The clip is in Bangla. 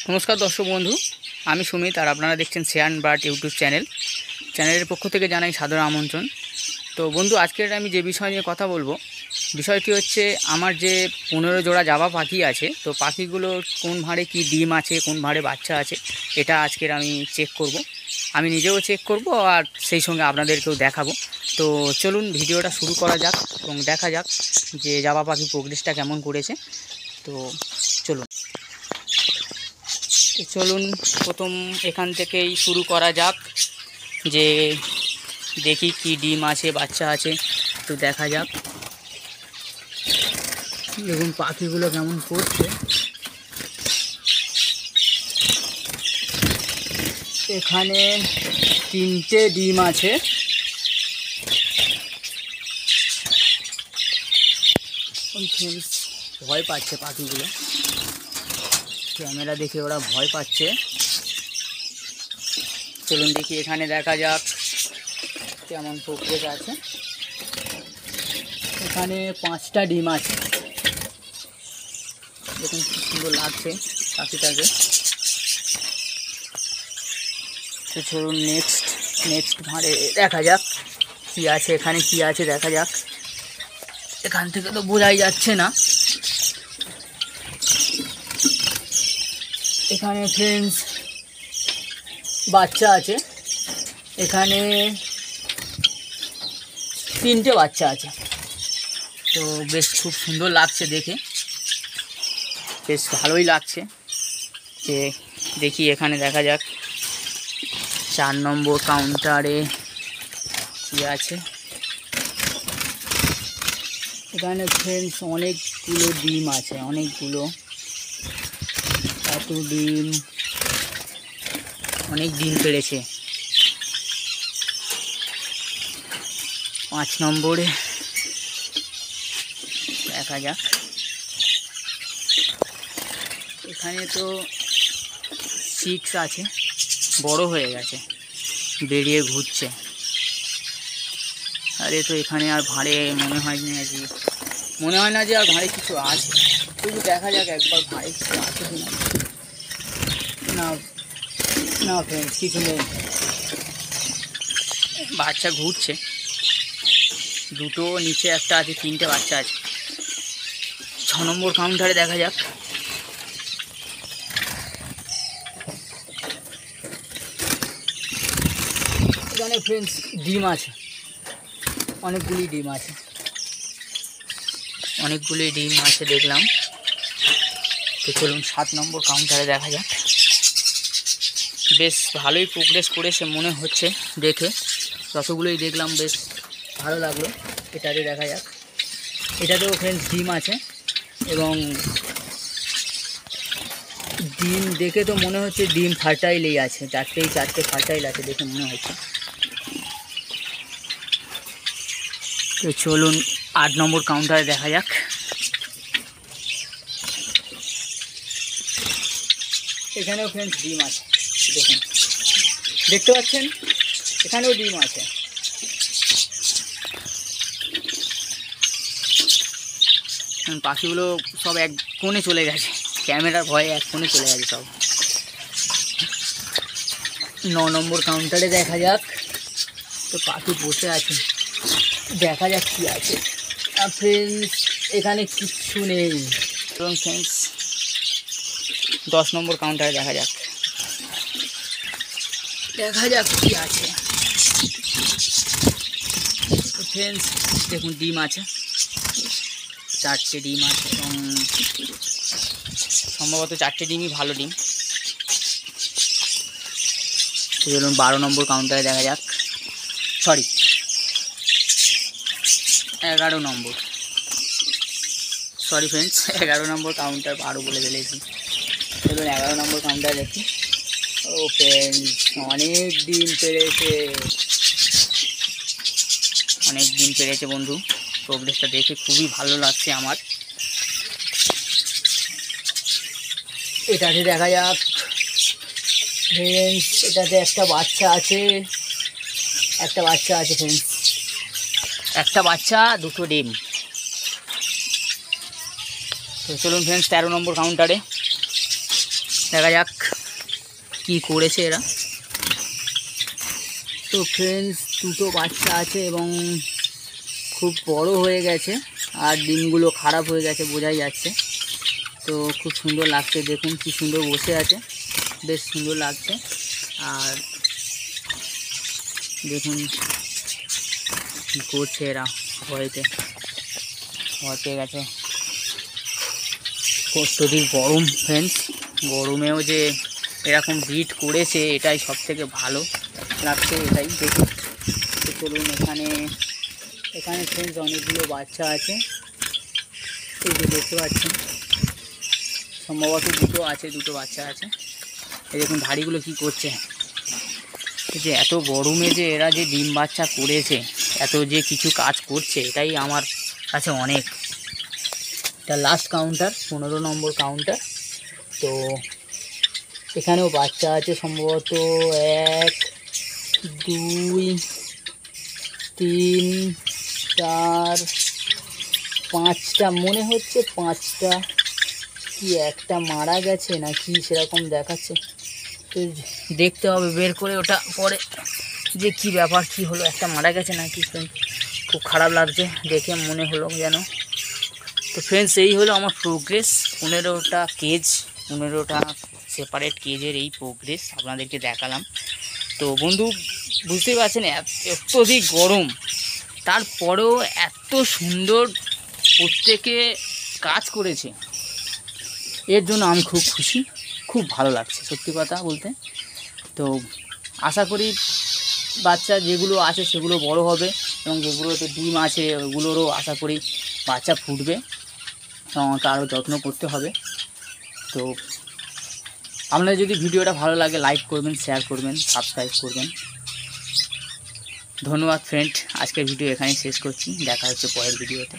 नमस्कार दर्शक बंधु आमी सुमित और आपनारा देखছেন शेयान बार्ड यूट्यूब चैनल पक्ष থেকে জানাই সাদর আমন্ত্রণ। তো বন্ধু আজকের আমি যে বিষয় নিয়ে কথা বলবো বিষয়টি হচ্ছে আমার যে 15 জোড়া জাবা পাখি আছে, তো পাখিগুলোর কোন ভাঁড়ে কি ডিম আছে কোন ভাঁড়ে বাচ্চা আছে এটা আজকের আমি চেক করব। আমি নিজেও চেক করব আর সেই সঙ্গে আপনাদেরকেও দেখাবো। তো চলুন ভিডিওটা শুরু করা যাক এবং দেখা যাক যে জাবা পাখি প্রোগ্রেসটা কেমন করেছে। তো চলুন প্রথম এখান থেকেই শুরু করা যাক, যে দেখি কি ডিম আছে বাচ্চা আছে একটু দেখা যাক। দেখুন পাখিগুলো কেমন করছে। এখানে 3টে ডিম আছে। ভয় পাচ্ছে পাখিগুলো, ক্যামেরা দেখে ওরা ভয় পাচ্ছে। চলুন দেখি এখানে দেখা যাক কেমন প্রোগ্রেস আছে। এখানে 5টা ডিম আছে, দেখুন খুব সুন্দর লাগছে পাখিটাকে। তো চলুন নেক্সট ভাঁড়ে দেখা যাক কি আছে, এখানে কি আছে দেখা যাক। এখান থেকে তো বোঝাই যাচ্ছে না। এখানে ফ্রেন্ডস বাচ্চা আছে, এখানে 3টে বাচ্চা আছে। তো বেশ খুব সুন্দর লাগছে দেখে, বেশ ভালোই লাগছে। যে দেখি এখানে দেখা যাক 4 নম্বর কাউন্টারে কি আছে। এখানে ফ্রেন্ডস অনেকগুলো ডিম আছে, অনেকগুলো, এত ডিম, অনেক ডিম পেড়েছে। 5 নম্বরে দেখা যাক। এখানে তো 6 আছে, বড় হয়ে গেছে, বেরিয়ে ঘুরছে। আরে তো এখানে আর ভাঁড়ে মনে হয় না যে আর ভাঁড়ে কিছু আছে। শুধু দেখা যাক একবার ভাঁড়ে কিছু আছে কিনা। না ফ্রেন্ডস কিছু নেই, বাচ্চা ঘুরছে। 2টো নিচে একটা আছে, 3টে বাচ্চা আছে। 6 নম্বর কাউন্টারে দেখা যাক। এখানে ফ্রেন্ডস ডিম আছে, অনেকগুলি ডিম আছে দেখলাম। তো চলুন 7 নম্বর কাউন্টারে দেখা যাক। বেশ ভালোই প্রোগ্রেস করেছে মনে হচ্ছে দেখে, যতগুলোই দেখলাম বেশ ভালো লাগলো। এটাতে দেখা যাক, এটাতেও ফ্রেন্ডস ডিম আছে এবং ডিম দেখে তো মনে হচ্ছে ডিম ফার্টাইলই আছে, 4টে ফার্টাইল আছে দেখে মনে হচ্ছে। তো চলুন 8 নম্বর কাউন্টারে দেখা যাক। এখানেও ফ্রেন্ডস ডিম আছে, দেখুন দেখতে পাচ্ছেন এখানেও ডিম আছে। পাখিগুলো সব এক কোণে চলে গেছে, ক্যামেরার ভয়ে এক কোণে চলে গেছে সব। 9 নম্বর কাউন্টারে দেখা যাক। তো পাখি বসে আছে, দেখা যাক কি আছে। ফ্রেন্ডস এখানে কিচ্ছু নেই। এবং ফ্রেন্ডস 10 নম্বর কাউন্টারে দেখা যাক কি আছে। তো ফ্রেন্ডস দেখুন ডিম আছে, 4টে ডিম আছে এবং সম্ভবত 4টে ডিমই ভালো ডিম। চলুন 12 নম্বর কাউন্টারে দেখা যাক, 11 নম্বর, সরি ফ্রেন্ডস 11 নম্বর কাউন্টার 12 বলে ফেলেছি। চলুন 11 নম্বর কাউন্টারে দেখি। ও ফ্রেন্ডস অনেক ডিম পেড়েছে বন্ধু। প্রোগ্রেসটা দেখে খুবই ভালো লাগছে আমার। এটাতে দেখা যাক ফ্রেন্ডস, এটাতে একটা বাচ্চা আছে ফ্রেন্ডস, একটা বাচ্চা 2টো ডিম। তো চলুন ফ্রেন্ডস 13 নম্বর কাউন্টারে দেখা যাক কি করেছে এরা। তো ফ্রেন্ডস, দুটো বাচ্চা আছে এবং খুব বড় হয়ে গেছে, আর ডিমগুলো খারাপ হয়ে গেছে বোঝাই যাচ্ছে। তো খুব সুন্দর লাগছে, দেখুন কি সুন্দর বসে আছে, বেশ সুন্দর লাগছে। আর দেখুন কী করছে এরা, ভয় পেয়ে গেছে। অত্যধিক গরম ফ্রেন্ডস, গরমেও যে এরকম ব্রিড করেছে এটাই সব থেকে ভালো লাগছে, এটাই দেখে। তো চলুন, এখানে ফ্রেন্ডস অনেকগুলো বাচ্চা আছে, এই যে দেখতে পাচ্ছেন, সম্ভবত দুটো বাচ্চা আছে। এই দেখুন ধাড়িগুলো কি করছে, যে এত গরমে যে এরা যে ডিম বাচ্চা করেছে, এত যে কিছু কাজ করছে, এটাই আমার কাছে অনেক। এটা লাস্ট কাউন্টার, 15 নম্বর কাউন্টার। তো এখানেও বাচ্চা আছে সম্ভবত 1 2 3 4 5টা মনে হচ্ছে, 5টা কি একটা মারা গেছে না কি সেরকম দেখাচ্ছে। তো দেখতে হবে বের করে ওটা পরে, যে কি ব্যাপার, কি হলো, একটা মারা গেছে না কি। খুব খারাপ লাগছে দেখে, মনে হলো যেন। তো ফ্রেন্ডস, এই হলো আমার প্রোগ্রেস, 15টা কেজ, 15টা সেপারেট কেজের এই প্রোগ্রেস আপনাদেরকে দেখালাম। তো বন্ধু, বুঝতেই পারছেন অত্যধিক গরম, তারপরেও এত সুন্দর প্রত্যেকে কাজ করেছে, এর জন্য আমি খুব খুশি, খুব ভালো লাগছে সত্যি কথা বলতে। তো আশা করি বাচ্চা যেগুলো আছে সেগুলো বড় হবে, এবং যেগুলোতে ডিম আছে ওগুলোরও আশা করি বাচ্চা ফুটবে, এবং আরও যত্ন করতে হবে। তো আপনাদের যদি ভিডিওটা ভালো লাগে লাইক করবেন, শেয়ার করবেন, সাবস্ক্রাইব করবেন। ধন্যবাদ ফ্রেন্ড, আজকের ভিডিও এখানেই শেষ করছি, দেখা হচ্ছে পরের ভিডিওতে।